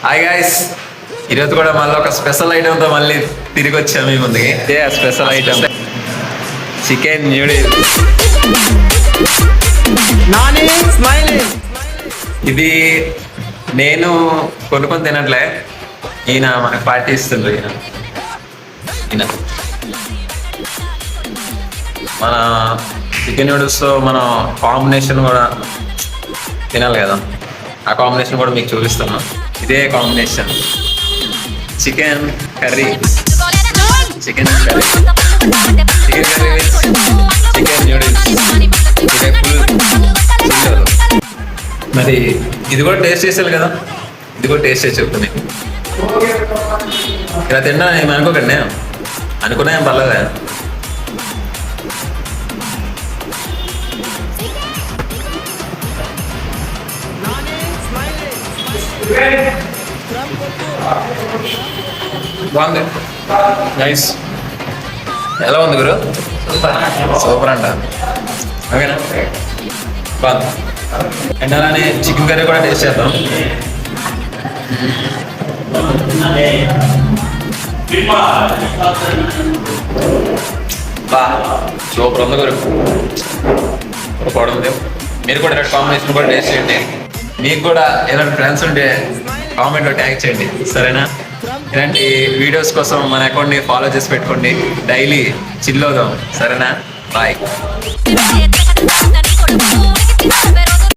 Hi guys, ఈరోజు కూడా మళ్ళీ ఒక స్పెషల్ ఐటెంతో మళ్ళీ తిరిగి వచ్చాము మీ ముందుకి. ఇదే ఆ స్పెషల్ ఐటెం చికెన్ న్యూడిల్స్. ఇది నేను కొనుక్కొని తినట్లే, ఈయన మనకు పార్టీ ఇస్తుండ్రు. ఈయన మన చికెన్ న్యూడిల్స్తో మనం కాంబినేషన్ కూడా తినాలి కదా, ఆ కాంబినేషన్ కూడా మీకు చూపిస్తాను. ఇదే combination chicken curry, chicken curry, chicken curry with chicken noodles. ఇదే ఫుల్. మరి ఇది కూడా టేస్ట్ చేసాను కదా, ఇది కూడా టేస్ట్ చేసి చెప్తాను మీకు. ఇలా తిన్నా ఏమి అనుకోకండి, అనుకున్నా ఏం పర్లేదా. బాగుంది, నైస్. ఎలా ఉంది గురు? సూపర్ అంట. ఓకేనా, బాగుంది. అండ్ అలానే చికెన్ కర్రీ కూడా టేస్ట్ చేద్దాం. సూపర్ ఉంది గురు, ఉంది. మీరు కూడా ఇలాంటి కాంబినేషన్ కూడా టేస్ట్ చేయండి. మీకు కూడా ఇలాంటి ఫ్రెండ్స్ ఉంటే కామెంట్లో ట్యాగ్ చేయండి, సరేనా? ఇలాంటి వీడియోస్ కోసం మన అకౌంట్ని ఫాలో చేసి పెట్టుకోండి. డైలీ చిల్ అవుదాం, సరేనా? బాయ్.